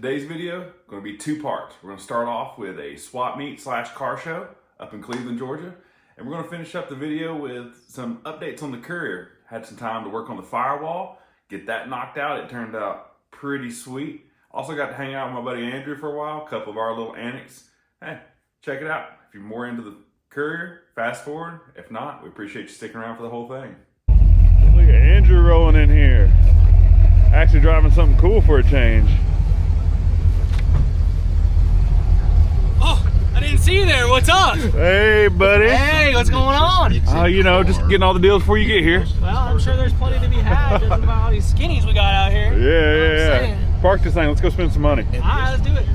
Today's video going to be two parts. We're going to start off with a swap meet slash car show up in Cleveland, Georgia. And we're going to finish up the video with some updates on the Courier. Had some time to work on the Firewall, get that knocked out. It turned out pretty sweet. Also got to hang out with my buddy Andrew for a while, a couple of our little antics. Hey, check it out. If you're more into the Courier, fast forward. If not, we appreciate you sticking around for the whole thing. Look at Andrew rolling in here. Actually driving something cool for a change. Oh, I didn't see you there. What's up? Hey, buddy. Hey, what's going on? Oh, you know, just getting all the deals before you get here. Well, I'm sure there's plenty to be had judging by all these skinnies we got out here. Yeah. Park this thing. Let's go spend some money. All right, let's do it.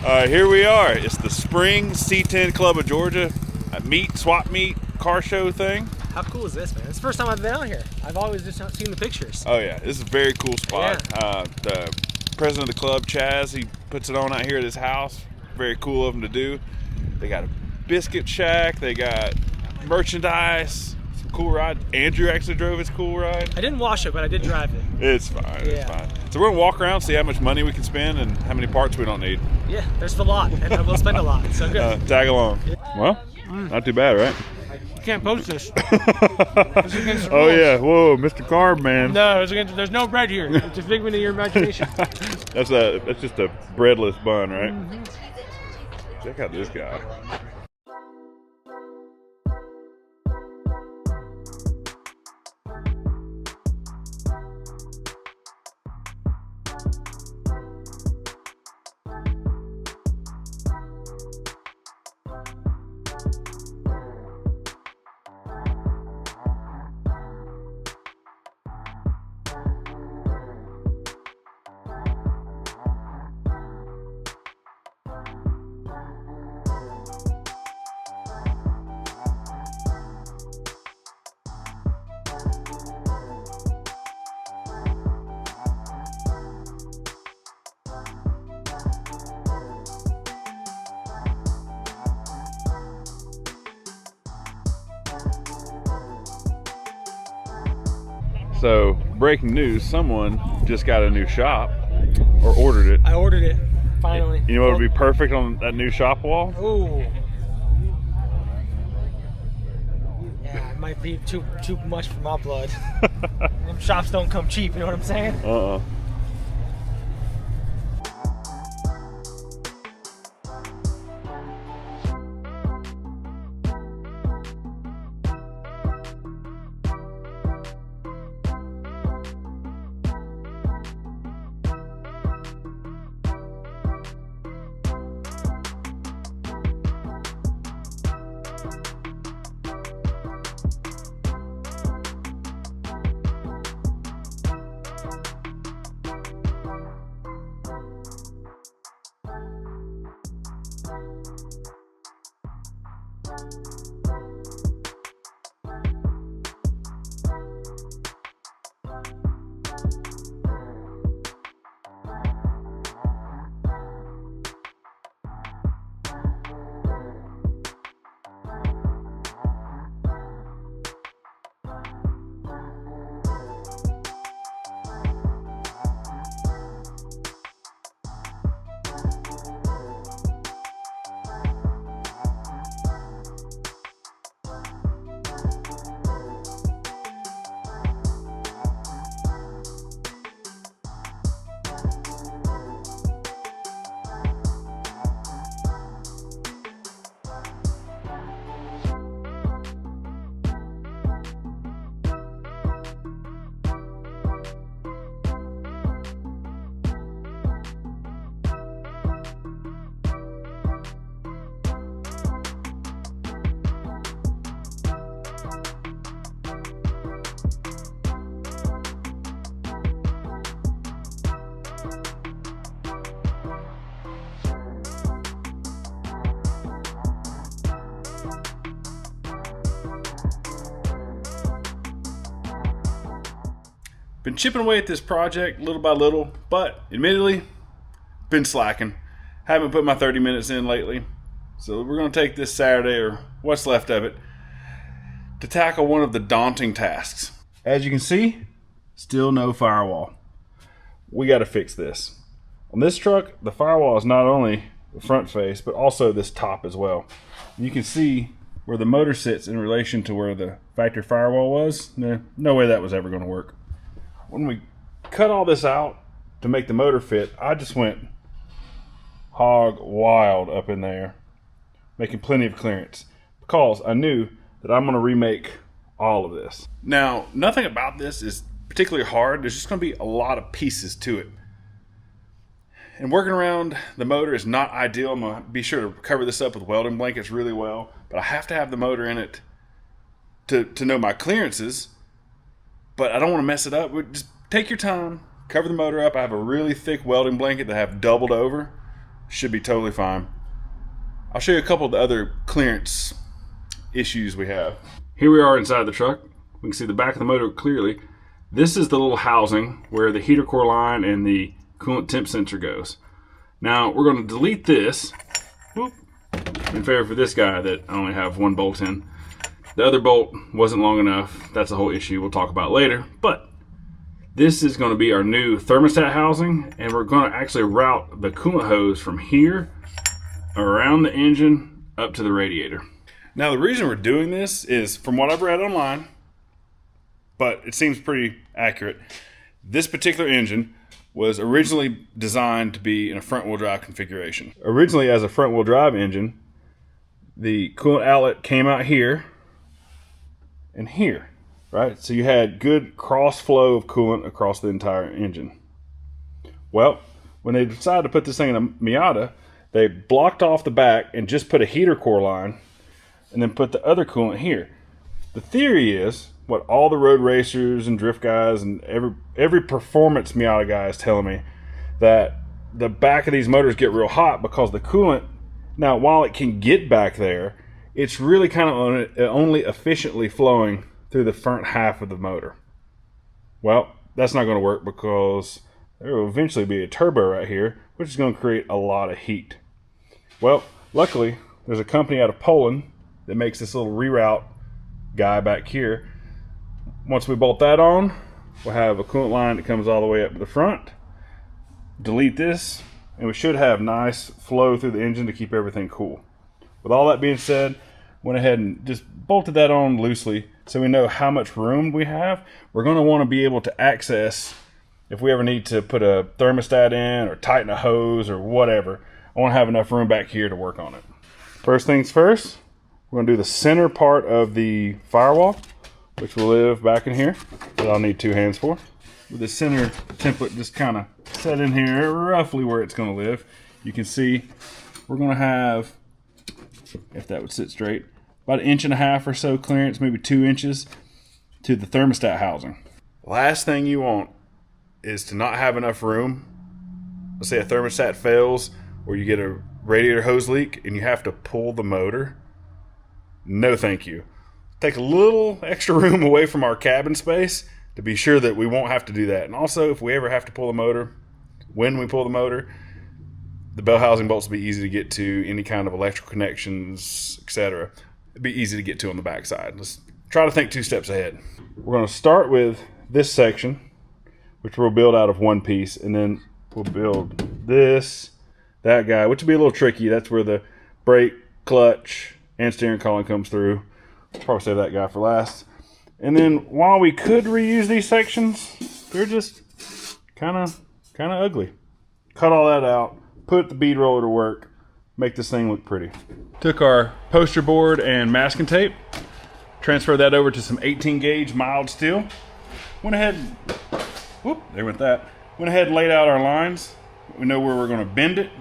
All right, here we are. It's the Spring C10 Club of Georgia swap meet car show thing. How cool is this, man? It's the first time I've been out here. I've always just seen the pictures. Oh yeah, this is a very cool spot. Yeah. The president of the club, Chaz, he puts it on out here at his house. Very cool of him to do. They got a biscuit shack. They got merchandise. Some cool rides. Andrew actually drove his cool ride. I didn't wash it, but I did drive it. It's fine. Yeah. It's fine. So we're gonna walk around, see how much money we can spend and how many parts we don't need. Yeah, there's the lot, and we'll spend a lot. So good. Tag along. Well, not too bad, right? You can't post this. Oh yeah, whoa, Mr. Carb Man. No, there's no bread here. It's a figment of your imagination. That's just a breadless bun, right? Mm-hmm. Check out this guy. So, breaking news, someone just got a new shop, or ordered it. I ordered it, finally. You know what would be perfect on that new shop wall? Ooh. Yeah, it might be too much for my blood. Them shops don't come cheap, you know what I'm saying? Uh-uh. Been chipping away at this project little by little, but admittedly, been slacking. Haven't put my 30 minutes in lately. So we're going to take this Saturday, or what's left of it, to tackle one of the daunting tasks. As you can see, Still no firewall. We got to fix this. On this truck, the firewall is not only the front face, but also this top as well. You can see where the motor sits in relation to where the factory firewall was. No way that was ever going to work. When we cut all this out to make the motor fit, I just went hog wild up in there, making plenty of clearance, because I knew that I'm going to remake all of this. Now, nothing about this is particularly hard. There's just going to be a lot of pieces to it. And working around the motor is not ideal. I'm going to be sure to cover this up with welding blankets really well, but I have to have the motor in it to know my clearances, but I don't want to mess it up. Just take your time, cover the motor up. I have a really thick welding blanket that I have doubled over. Should be totally fine. I'll show you a couple of the other clearance issues we have. Here we are inside the truck. We can see the back of the motor clearly. This is the little housing where the heater core line and the coolant temp sensor goes. Now we're going to delete this in favor for this guy that I only have one bolt in. The other bolt wasn't long enough. That's a whole issue we'll talk about later. But this is going to be our new thermostat housing, and we're going to actually route the coolant hose from here around the engine up to the radiator. Now the reason we're doing this is, from what I've read online, but it seems pretty accurate, this particular engine was originally designed to be in a front-wheel drive configuration. Originally as a front-wheel drive engine, the coolant outlet came out here and here, right? So you had good cross flow of coolant across the entire engine. Well, when they decided to put this thing in a Miata, they blocked off the back and just put a heater core line and then put the other coolant here. The theory is, what all the road racers and drift guys and every performance Miata guy is telling me, that the back of these motors get real hot because the coolant, now while it can get back there, it's really kind of only efficiently flowing through the front half of the motor. Well, that's not going to work because there will eventually be a turbo right here, which is going to create a lot of heat. Well, luckily, there's a company out of Poland that makes this little reroute guy back here. Once we bolt that on, we'll have a coolant line that comes all the way up to the front. Delete this, and we should have nice flow through the engine to keep everything cool. With all that being said, went ahead and just bolted that on loosely so we know how much room we have. We're going to want to be able to access, if we ever need to put a thermostat in or tighten a hose or whatever, I want to have enough room back here to work on it. First things first, we're going to do the center part of the firewall, which will live back in here, that I'll need two hands for. With the center template just kind of set in here, roughly where it's going to live, you can see we're going to have, if that would sit straight, about 1.5 inches or so clearance, maybe 2 inches, to the thermostat housing. Last thing you want is to not have enough room. Let's say a thermostat fails, or you get a radiator hose leak and you have to pull the motor. No thank you. Take a little extra room away from our cabin space to be sure that we won't have to do that. And also, if we ever have to pull the motor, when we pull the motor, the bell housing bolts will be easy to get to, any kind of electrical connections, etc. It'd be easy to get to on the backside. Let's try to think 2 steps ahead. We're going to start with this section, which we'll build out of one piece, and then we'll build this, that guy, which will be a little tricky. That's where the brake, clutch, and steering column comes through. Probably save that guy for last. And then while we could reuse these sections, they're just kind of ugly. Cut all that out, put the bead roller to work, make this thing look pretty. Took our poster board and masking tape, transferred that over to some 18 gauge mild steel. Went ahead and laid out our lines. We know where we're going to bend it.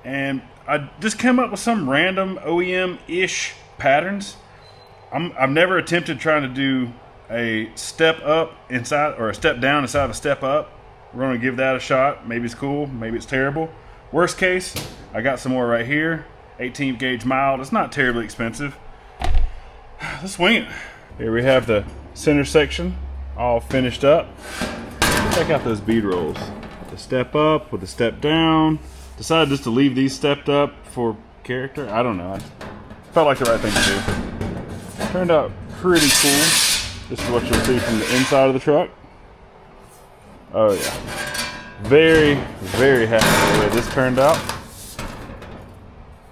And I just came up with some random OEM-ish patterns. I've never attempted trying to do a step up inside or a step down inside of a step up. We're going to give that a shot. Maybe it's cool, maybe it's terrible. Worst case, I got some more right here. 18 gauge mild. It's not terribly expensive. Let's swing it. Here we have the center section all finished up. Check out those bead rolls. With the step up, with the step down. Decided just to leave these stepped up for character. I don't know. I felt like the right thing to do. Turned out pretty cool. This is what you'll see from the inside of the truck. Oh yeah. Very, very happy with the way this turned out.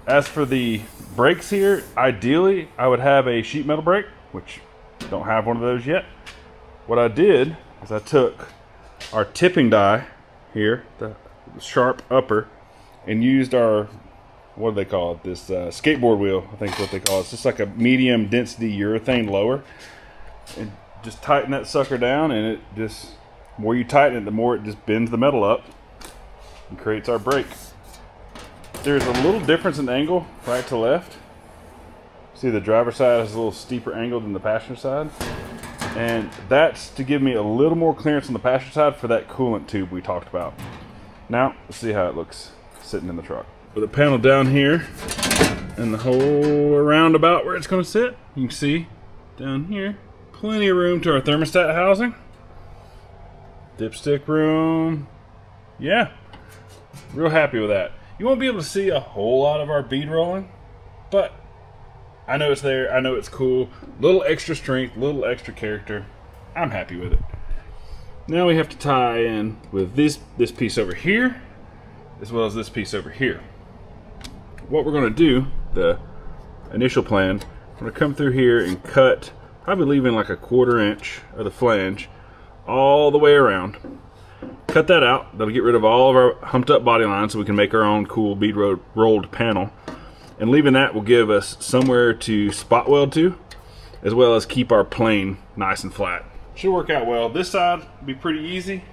As for the brakes here, ideally I would have a sheet metal brake, which don't have one of those yet. What I did is I took our tipping die here, the sharp upper, and used our, what do they call it, this skateboard wheel, I think is what they call it. It's just like a medium density urethane lower, and just tighten that sucker down, and it just, the more you tighten it, the more it just bends the metal up and creates our brake. There's a little difference in angle right to left. See, the driver's side has a little steeper angle than the passenger side, and that's to give me a little more clearance on the passenger side for that coolant tube we talked about. Now let's see how it looks sitting in the truck. With the panel down here and the whole roundabout where it's going to sit, you can see down here plenty of room to our thermostat housing, dipstick room. Yeah, real happy with that. You won't be able to see a whole lot of our bead rolling, but I know it's there. I know it's cool. Little extra strength, little extra character. I'm happy with it. Now we have to tie in with this piece over here, as well as this piece over here. What we're going to do, the initial plan, we're going to come through here and cut, probably leaving like a 1/4 inch of the flange all the way around. Cut that out. That'll get rid of all of our humped up body lines so we can make our own cool bead rolled panel. And leaving that will give us somewhere to spot weld to, as well as keep our plane nice and flat. Should work out well. This side will be pretty easy.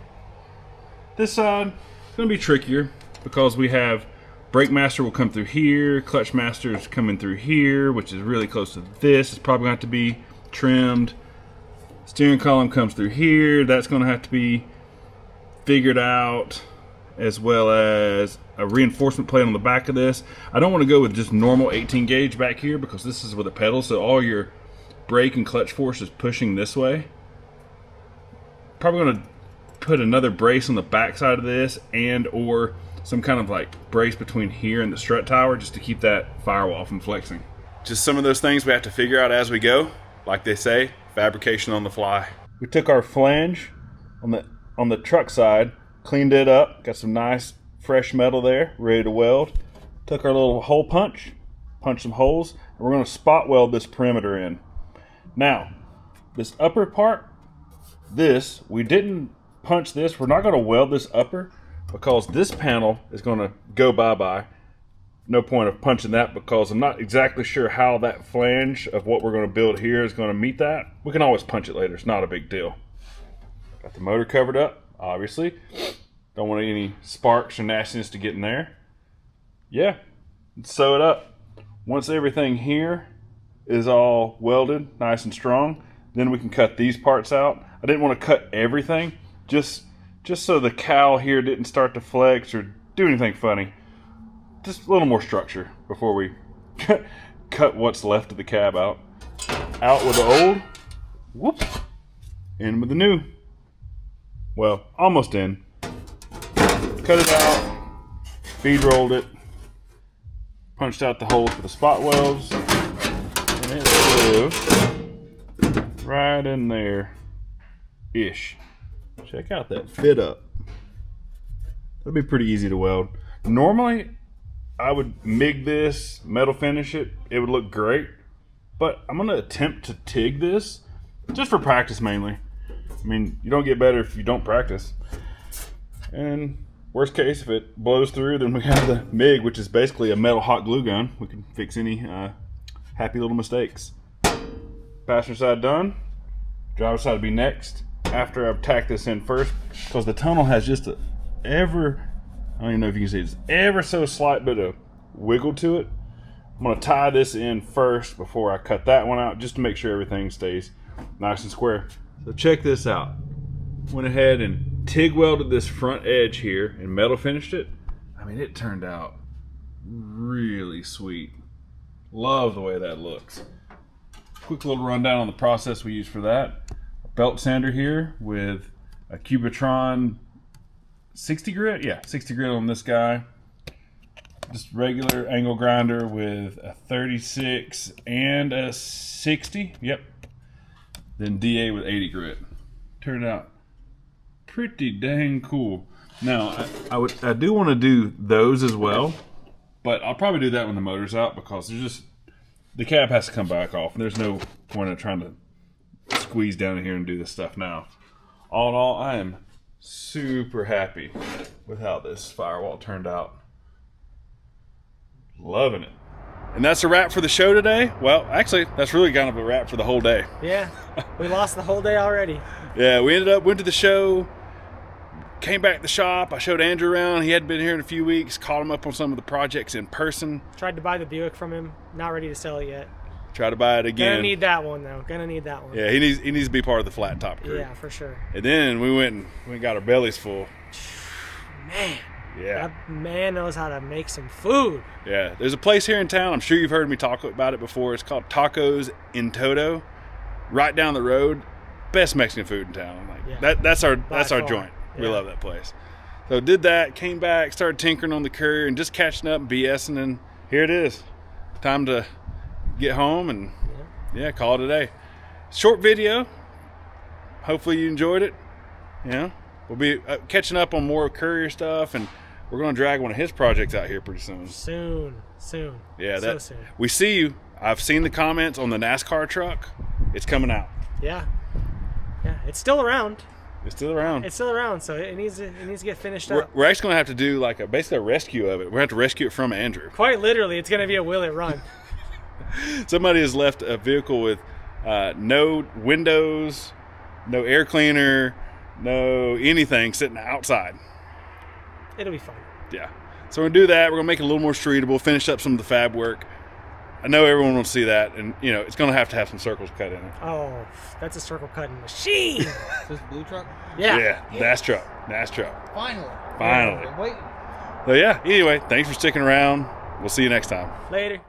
This side is going to be trickier because we have brake master will come through here, clutch master is coming through here, which is really close to this. It's probably going to have to be trimmed. Steering column comes through here. That's going to have to be figured out, as well as a reinforcement plate on the back of this. I don't want to go with just normal 18 gauge back here because this is with a pedal, so all your brake and clutch force is pushing this way. Probably going to put another brace on the back side of this, and or some kind of like brace between here and the strut tower, just to keep that firewall from flexing. Just some of those things we have to figure out as we go. Like they say, fabrication on the fly. We took our flange on the truck side, cleaned it up, got some nice fresh metal there, ready to weld. Took our little hole punch, punched some holes, and we're going to spot weld this perimeter in. Now, this upper part, we didn't punch this. We're not going to weld this upper because this panel is going to go bye-bye. No point of punching that because I'm not exactly sure how that flange of what we're going to build here is going to meet that. We can always punch it later. It's not a big deal. Got the motor covered up, obviously. Don't want any sparks or nastiness to get in there. Yeah, let's sew it up. Once everything here is all welded, nice and strong, then we can cut these parts out. I didn't want to cut everything, just so the cowl here didn't start to flex or do anything funny. Just a little more structure before we cut what's left of the cab out. Out with the old, whoops, in with the new. Well, almost in. Cut it out, bead rolled it, punched out the holes for the spot welds, and it goes right in there-ish. Check out that fit up. That'll be pretty easy to weld. Normally, I would MIG this, metal finish it, it would look great, but I'm gonna attempt to TIG this, just for practice mainly. I mean, you don't get better if you don't practice. And worst case, if it blows through, then we have the MIG, which is basically a metal hot glue gun. We can fix any happy little mistakes. Passenger side done. Driver side will be next. After I've tacked this in first, because the tunnel has just I don't even know if you can see, it's ever so slight bit of wiggle to it. I'm gonna tie this in first before I cut that one out, just to make sure everything stays nice and square. So check this out. Went ahead and TIG welded this front edge here and metal finished it. I mean, it turned out really sweet. Love the way that looks. Quick little rundown on the process we use for that. A belt sander here with a Cubitron 60 grit? Yeah, 60 grit on this guy. Just regular angle grinder with a 36 and a 60. Yep. Then DA with 80 grit. Turned out pretty dang cool. Now, I do want to do those as well, but I'll probably do that when the motor's out because the cab has to come back off, and there's no point in trying to squeeze down in here and do this stuff now. All in all, I am super happy with how this Firewall turned out. Loving it. And that's a wrap for the show today. Well, actually, that's really kind of a wrap for the whole day. Yeah, we lost the whole day already. Yeah, we went to the show, came back to the shop. I showed Andrew around. He hadn't been here in a few weeks. Caught him up on some of the projects in person. Tried to buy the Buick from him. Not ready to sell it yet. Try to buy it again. Gonna need that one though. Gonna need that one. Yeah, he needs to be part of the flat top crew. Yeah, for sure. And then we went and got our bellies full. Man. Yeah. That man knows how to make some food. Yeah. There's a place here in town. I'm sure you've heard me talk about it before. It's called Tacos in Toto. Right down the road. Best Mexican food in town. That's our joint. We love that place. So did that, came back, started tinkering on the Courier and just catching up and BSing, and here it is. Time to get home and call it a day. Short video. Hopefully you enjoyed it. We'll be catching up on more Courier stuff, and we're going to drag one of his projects out here pretty soon. Soon. Yeah, so soon. We see you. I've seen the comments on the NASCAR truck. It's coming out. Yeah, it's still around. It's still around. So it needs to get finished up. We're actually going to have to do like basically a rescue of it. We're going to have to rescue it from Andrew. Quite literally, it's going to be a will it run. Somebody has left a vehicle with no windows, no air cleaner, no anything sitting outside. It'll be fun. Yeah. So we're going to do that. We're going to make it a little more streetable, finish up some of the fab work. I know everyone will see that, and it's going to have some circles cut in it. Oh, that's a circle cutting machine. This blue truck? Yeah. Nice truck. Finally. Finally. Been waiting. So yeah, anyway, thanks for sticking around. We'll see you next time. Later.